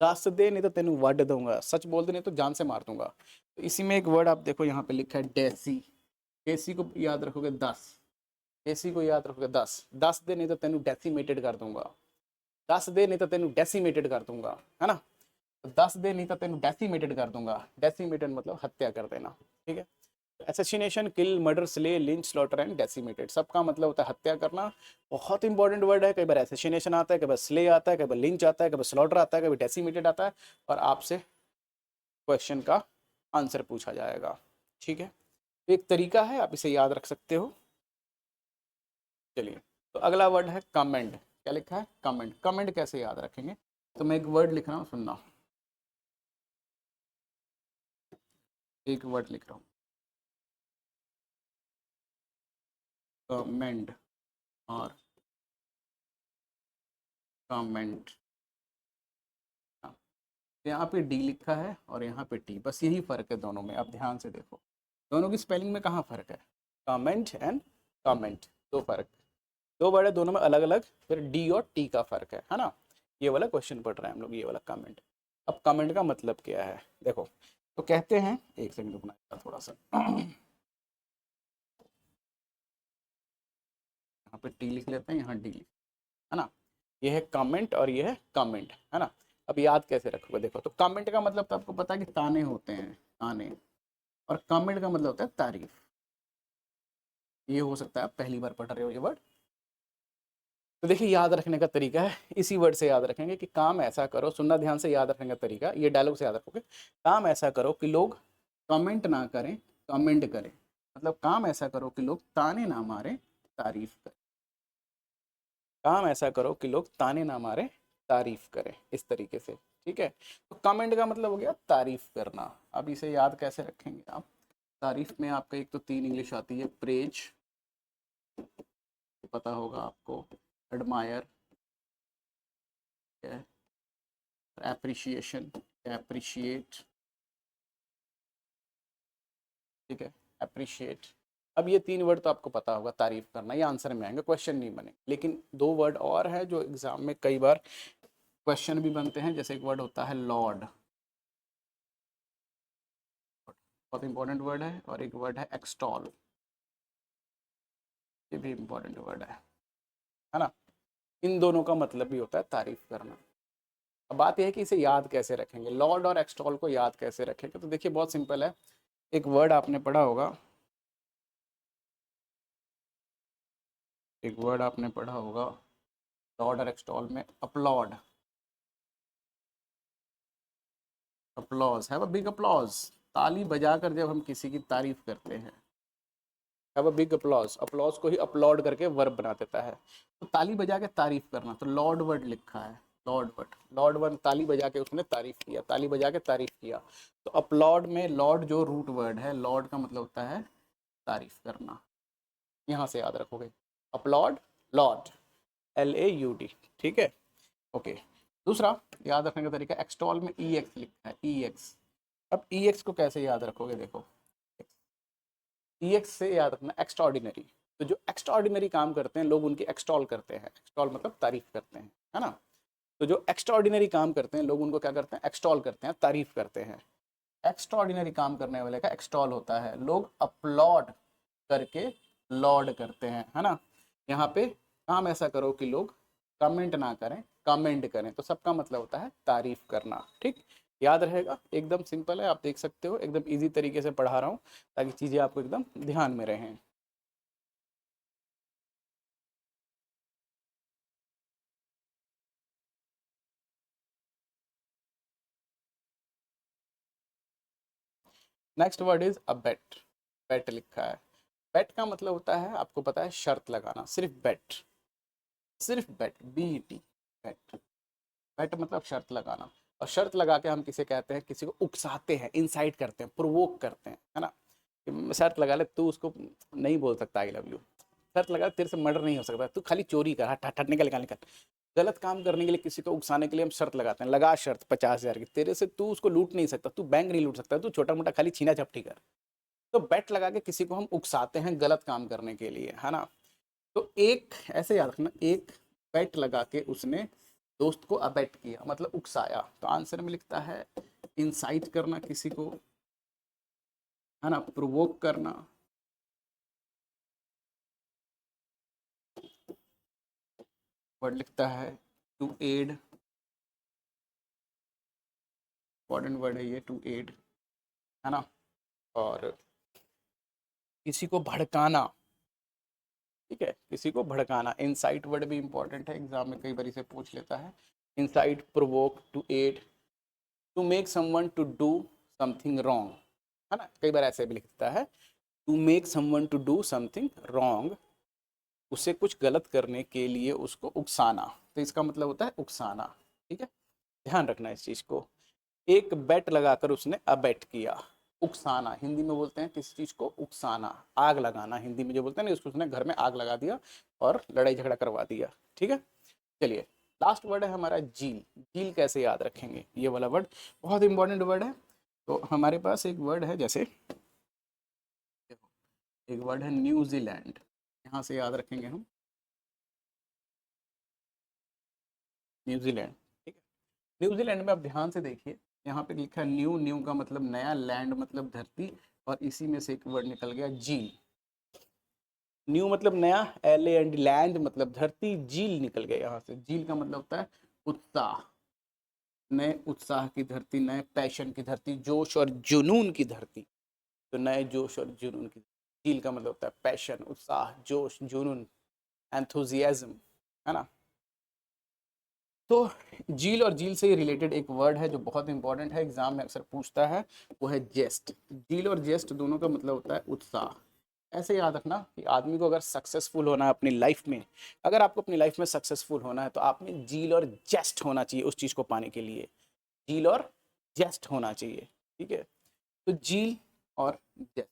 दस दे नहीं तो तेन वड दूंगा, सच बोल दे नहीं तो जान से मार दूंगा। तो इसी में एक वर्ड आप देखो यहाँ पे लिखा है डेसी। डेसी को याद रखोगे 10, डेसी को याद रखोगे 10, 10 दे नहीं तो तेन डेसीमेटेड कर दूंगा, 10 दे नहीं तो तेन डेसीमेटेड कर दूंगा, है ना। 10 दे नहीं तो तेन डेसीमेटेड कर दूंगा, डेसीमेटेड मतलब हत्या कर देना, ठीक है। Assassination, kill, murder, slay, lynch, slaughter and decimated, सबका मतलब होता है हत्या करना। बहुत इंपॉर्टेंट वर्ड है, कई बार असैसिनेशन आता है, कई बार स्ले आता है, कई बार लिंच आता है, कई बार स्लॉटर आता है, कई बार डेसिमेटेड आता है, और आपसे क्वेश्चन का आंसर पूछा जाएगा, ठीक है। एक तरीका है, आप इसे याद रख सकते हो। चलिए, तो अगला वर्ड है कमेंट। क्या लिखा है, कमेंट। कमेंट कैसे याद रखेंगे, तो मैं एक वर्ड लिख रहा हूँ, सुनना। एक वर्ड लिख रहा हूँ, कमेंट और कमेंट। यहाँ पे डी लिखा है और यहाँ पे टी, बस यही फ़र्क है दोनों में, आप ध्यान से देखो दोनों की स्पेलिंग में कहाँ फ़र्क है। कमेंट एंड कमेंट, दो फ़र्क, दो वर्ड है, दोनों में अलग अलग फिर डी और टी का फ़र्क है ना। ये वाला क्वेश्चन पढ़ रहे हैं हम लोग, ये वाला कमेंट। अब कमेंट का मतलब क्या है, देखो, तो कहते हैं, एक सेकंड रुकना थोड़ा सा, यहाँ पे टी लिख लेते हैं, यहाँ डी, है ना। ये है कमेंट और ये है कमेंट, है ना। अब याद कैसे रखोगे, देखो, तो कमेंट का मतलब तो आपको पता है कि ताने होते हैं, ताने, और कमेंट का मतलब होता है तारीफ। ये हो सकता है आप पहली बार पढ़ रहे हो ये वर्ड। तो देखिए, याद रखने का तरीका है, इसी वर्ड से याद रखेंगे कि काम ऐसा करो, सुनना ध्यान से, याद रखने का तरीका, ये डायलॉग से याद रखोगे। काम ऐसा करो कि लोग कमेंट ना करें, कमेंट करें, मतलब काम ऐसा करो कि लोग ताने ना मारें, तारीफ करें। काम ऐसा करो कि लोग ताने ना मारें, तारीफ करें, इस तरीके से, ठीक है। तो कमेंट का मतलब हो गया तारीफ करना। अब इसे याद कैसे रखेंगे आप, तारीफ में आपका एक तो 3 इंग्लिश आती है, प्रेज, पता होगा आपको, एडमायर, एप्रिशिएशन, एप्रिशिएट, ठीक है, एप्रिशिएट। अब ये 3 वर्ड तो आपको पता होगा, तारीफ करना, ये आंसर में आएंगे, क्वेश्चन नहीं बने, लेकिन 2 वर्ड और है जो एग्जाम में कई बार क्वेश्चन भी बनते हैं, जैसे एक वर्ड होता है लॉर्ड, बहुत इंपॉर्टेंट वर्ड है, और एक वर्ड है एक्सटॉल, ये भी इंपॉर्टेंट वर्ड है ना। इन दोनों का मतलब भी होता है तारीफ करना। अब बात यह है कि इसे याद कैसे रखेंगे, लॉर्ड और एक्सटॉल को याद कैसे रखेंगे, तो देखिए बहुत सिंपल है। एक वर्ड आपने पढ़ा होगा, एक वर्ड आपने पढ़ा होगा लॉर्ड और एक्सटॉल में, applaud, applause, have a big applause, ताली बजाकर जब हम किसी की तारीफ करते हैं, have a big applause, applause को ही अपलॉड करके वर्ब बना देता है, तो ताली बजा के तारीफ करना, तो लॉर्ड वर्ड लिखा है, लॉर्ड वर्ड, लॉर्ड वर्ड, ताली बजा के उसने तारीफ किया, ताली बजा के तारीफ किया, तो अपलॉड में लॉर्ड जो रूट वर्ड है, लॉर्ड का मतलब होता है तारीफ करना, यहाँ से याद रखोगे, अपलॉड, लॉर्ड, LAUD, ठीक है, ओके। दूसरा याद रखने का तरीका, एक्सटॉल में EX लिखा है, EX। अब EX को कैसे याद रखोगे, देखो, EX से याद रखना एक्स्ट्राऑर्डिनरी, तो जो एक्स्ट्राऑर्डिनरी काम करते हैं लोग उनकी एक्सटॉल करते हैं, एक्सटॉल मतलब तारीफ करते हैं, है ना। तो जो एक्स्ट्राऑर्डिनरी काम करते हैं लोग उनको क्या करते हैं, एक्सटॉल करते हैं, तारीफ करते हैं। एक्स्ट्राऑर्डिनरी काम करने वाले का एक्सटॉल होता है, लोग अपलॉड करके लॉर्ड करते हैं, है ना। यहाँ पे काम ऐसा करो कि लोग कमेंट ना करें, कमेंट करें, तो सबका मतलब होता है तारीफ करना। ठीक, याद रहेगा, एकदम सिंपल है, आप देख सकते हो, एकदम इजी तरीके से पढ़ा रहा हूँ ताकि चीज़ें आपको एकदम ध्यान में रहें। नेक्स्ट वर्ड इज अ बेट। बेट लिखा है, बेट का मतलब होता है, आपको पता है, शर्त लगाना, सिर्फ बेट, सिर्फ बेट, BET, बेट। बेट मतलब शर्त लगाना, और शर्त लगा के हम किसे कहते हैं, किसी को उकसाते हैं, इंसाइट करते हैं, प्रोवोक करते हैं, है ना। शर्त लगा ले, तू उसको नहीं बोल सकता आई लव यू, शर्त लगा तेरे से मर्डर नहीं हो सकता, तू खाली चोरी कर, हट हट हट, निकल निकल निकल। गलत काम करने के लिए, किसी को उकसाने के लिए हम शर्त लगाते हैं, लगा शर्त 50,000 की, तेरे से तू उसको लूट नहीं सकता, तू बैंक नहीं लूट सकता, तू छोटा मोटा खाली छीना झपटी कर। तो बेट लगा के किसी को हम उकसाते हैं गलत काम करने के लिए, है ना। तो एक ऐसे याद रखना, एक बेट लगा के उसने दोस्त को अबेट किया, मतलब उकसाया, तो आंसर में लिखता है इंसाइट करना किसी को, है ना, प्रोवोक करना, वर्ड लिखता है टू एड, इंपॉर्टेंट वर्ड है ये, टू एड, है ना। और किसी को भड़काना, ठीक है, किसी को भड़काना, इंसाइट वर्ड भी इंपॉर्टेंट है, एग्जाम में कई बार इसे पूछ लेता है। Incite, provoke, to aid, to make someone to do something wrong, है ना, कई बार ऐसे भी लिखता है, to make someone to do something wrong, उसे कुछ गलत करने के लिए उसको उकसाना, तो इसका मतलब होता है उकसाना। ठीक है, ध्यान रखना इस चीज को। एक बेट लगाकर उसने अबेट किया, उकसाना, हिंदी में बोलते हैं किसी चीज को उकसाना, आग लगाना, हिंदी में जो बोलते हैं ना, उसको उसने घर में आग लगा दिया और लड़ाई झगड़ा करवा दिया। ठीक है, चलिए, लास्ट वर्ड है हमारा झील। झील कैसे याद रखेंगे, ये वाला वर्ड बहुत इंपॉर्टेंट वर्ड है। तो हमारे पास एक वर्ड है, जैसे एक वर्ड है न्यूजीलैंड, यहाँ से याद रखेंगे हम न्यूजीलैंड। ठीक है, न्यूजीलैंड में आप ध्यान से देखिए, यहाँ पे लिखा है न्यू, न्यू का मतलब नया, लैंड मतलब धरती, और इसी में से एक वर्ड निकल गया झील। न्यू मतलब नया, LAND, लैंड मतलब धरती, झील निकल गया यहाँ से। झील का मतलब होता है उत्साह, नए उत्साह की धरती, नए पैशन की धरती, जोश और जुनून की धरती, तो नए जोश और जुनून की। झील का मतलब होता है पैशन, उत्साह, जोश, जुनून, एंथुजियाज्म, है ना। तो झील और झील से रिलेटेड एक वर्ड है जो बहुत इंपॉर्टेंट है, एग्जाम में अक्सर पूछता है, वो है जेस्ट। झील और जेस्ट दोनों का मतलब होता है उत्साह। ऐसे याद रखना कि आदमी को अगर सक्सेसफुल होना है अपनी लाइफ में, अगर आपको अपनी लाइफ में सक्सेसफुल होना है, तो आप में झील और जेस्ट होना चाहिए उस चीज़ को पाने के लिए, झील और जेस्ट होना चाहिए। ठीक है, तो झील और जेस्ट,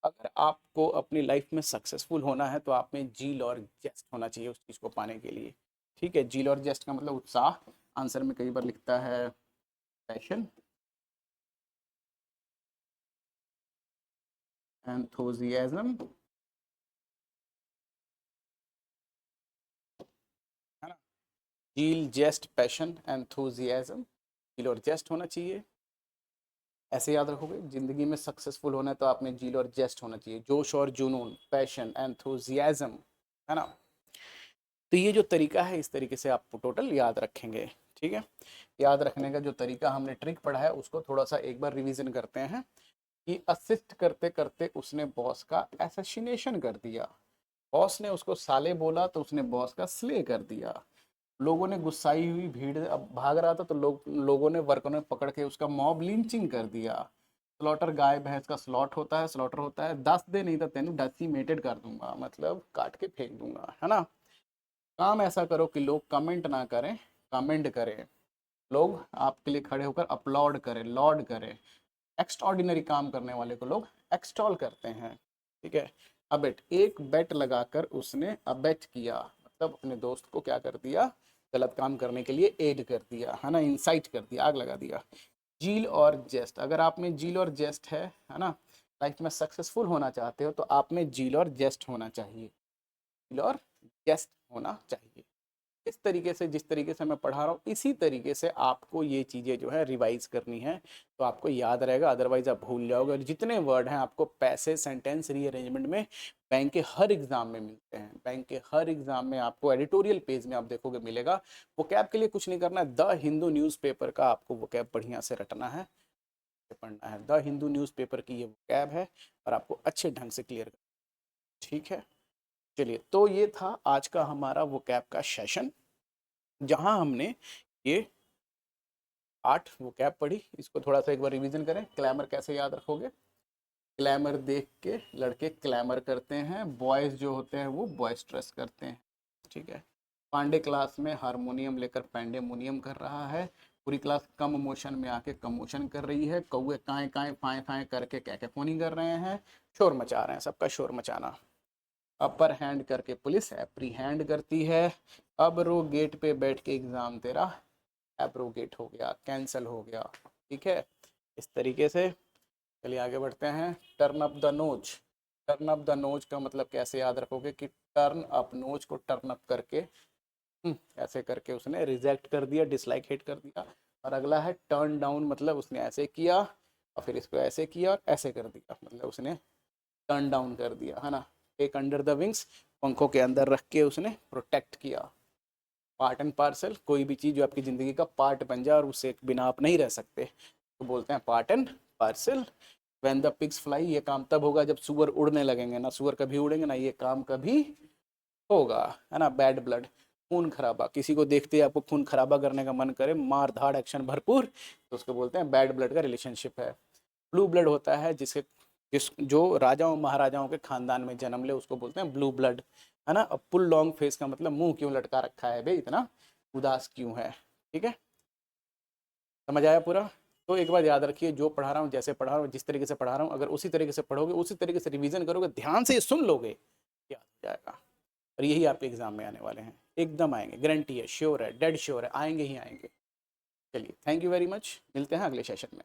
अगर आपको अपनी लाइफ में सक्सेसफुल होना है तो आप में झील और जेस्ट होना चाहिए उस चीज़ को पाने के लिए। ठीक है, झील और जेस्ट का मतलब उत्साह, आंसर में कई बार लिखता है पैशन, एंथुजियाज्म, है ना। झील, जेस्ट, पैशन, एंथुजियाज्म, झील और जेस्ट होना चाहिए। ऐसे याद रखोगे, जिंदगी में सक्सेसफुल होना है तो आप में झील और जेस्ट होना चाहिए, जोश और जुनून, पैशन, एंथुजियाज्म, है ना। तो ये जो तरीका है, इस तरीके से आप टोटल याद रखेंगे। ठीक है, याद रखने का जो तरीका हमने ट्रिक पढ़ा है उसको थोड़ा सा एक बार रिवीजन करते हैं, कि असिस्ट करते करते उसने बॉस का एसेसिनेशन कर दिया, बॉस ने उसको साले बोला तो उसने बॉस का स्ले कर दिया, लोगों ने, गुस्साई हुई भीड़ अब भाग रहा था तो लोगों ने, वर्करों ने पकड़ के उसका मॉब लिंचिंग कर दिया। स्लॉटर, गाय भैंस का स्लॉट होता है, स्लॉटर होता है, 10 दे नहीं तो तेन डेसिमेटेड कर दूंगा, मतलब काट के फेंक दूंगा, है ना। काम ऐसा करो कि लोग कमेंट ना करें, कमेंट करें, लोग आपके लिए खड़े होकर अपलॉड करें, लॉर्ड करें, एक्स्ट्राऑर्डिनरी काम करने वाले को लोग एक्सटॉल करते हैं। ठीक है, अबेट, एक बेट लगाकर उसने अबेट किया, मतलब अपने दोस्त को क्या कर दिया, गलत काम करने के लिए एड कर दिया, है ना, इंसाइट कर दिया, आग लगा दिया। जील और जेस्ट, अगर आप में जील और जेस्ट है ना, लाइफ में सक्सेसफुल होना चाहते हो तो आप में जील और जेस्ट होना चाहिए, जील और जेस्ट होना चाहिए। इस तरीके से, जिस तरीके से मैं पढ़ा रहा हूँ इसी तरीके से आपको ये चीज़ें जो है रिवाइज करनी है, तो आपको याद रहेगा, अदरवाइज आप भूल जाओगे। और जितने वर्ड हैं आपको पैसे सेंटेंस रीअरेंजमेंट में बैंक के हर एग्जाम में मिलते हैं, बैंक के हर एग्जाम में आपको एडिटोरियल पेज में आप देखोगे मिलेगा। वो कैब के लिए कुछ नहीं करना है, द हिंदू न्यूज़पेपर का आपको वो कैब बढ़िया से रटना है, पढ़ना है। द हिंदू न्यूज़पेपर की ये वो कैब है और आपको अच्छे ढंग से क्लियर कर, ठीक है। चलिए, तो ये था आज का हमारा वो कैब का सेशन, जहां हमने ये 8 वो कैब पढ़ी। इसको थोड़ा सा एक बार रिवीजन करें। क्लैमर कैसे याद रखोगे? क्लैमर देख के लड़के क्लैमर करते हैं, बॉयज़ जो होते हैं वो बॉयस्ट्रस करते हैं, ठीक है। पांडे क्लास में हारमोनियम लेकर पैंडेमोनियम कर रहा है, पूरी क्लास कम मोशन में आके कमोशन कर रही है, कौए काएं काएं फाएं फाएं करके कैकेफोनी कर रहे हैं, शोर मचा रहे हैं, सबका शोर मचाना। अपर हैंड करके पुलिस एप्रीहेंड करती है। अब रो गेट पे बैठ के एग्जाम तेरा एब्रोगेट हो गया, कैंसिल हो गया, ठीक है। इस तरीके से चलिए आगे बढ़ते हैं। Turn up the nose, turn up the knows का मतलब कैसे याद रखोगे कि टर्न अप, नोज को टर्न अप करके ऐसे करके उसने रिजेक्ट कर दिया, डिसलाइक हिट कर दिया। और अगला है टर्न डाउन, मतलब उसने ऐसे किया और फिर इसको ऐसे किया और ऐसे कर दिया, मतलब उसने टर्न डाउन कर दिया, है ना। टेक अंडर द विंग्स, पंखों के अंदर रख के उसने प्रोटेक्ट किया। पार्ट एंड पार्सल, कोई भी चीज़ जो आपकी ज़िंदगी का पार्ट बन जाए और उससे बिना आप नहीं रह सकते तो बोलते हैं part and parcel. When the pigs fly, ये काम तब होगा जब सुअर उड़ने लगेंगे, ना सुअर कभी उड़ेंगे ना ये काम कभी होगा, है ना। बैड ब्लड, खून खराबा, किसी को देखते ही आपको खून खराबा करने का मन करे, मार धाड़ एक्शन भरपूर, तो उसको बोलते हैं बैड ब्लड का रिलेशनशिप है। ब्लू ब्लड होता है जिस जो राजाओं महाराजाओं के खानदान में जन्म ले उसको बोलते हैं ब्लू ब्लड, है ना। अब पुल लॉन्ग फेस का मतलब मुंह क्यों लटका रखा है भाई, इतना उदास क्यों है, ठीक है। समझ आया पूरा? तो एक बार याद रखिए, जो पढ़ा रहा हूँ, जैसे पढ़ा रहा हूँ, जिस तरीके से पढ़ा रहा हूँ, अगर उसी तरीके से पढ़ोगे, उसी तरीके से रिवीजन करोगे, ध्यान से सुन लोगे, याद हो जाएगा। और यही आपके एग्जाम में आने वाले हैं, एकदम आएंगे, गारंटी है, श्योर है, डेड श्योर है, आएंगे ही आएंगे। चलिए, थैंक यू वेरी मच, मिलते हैं अगले सेशन में।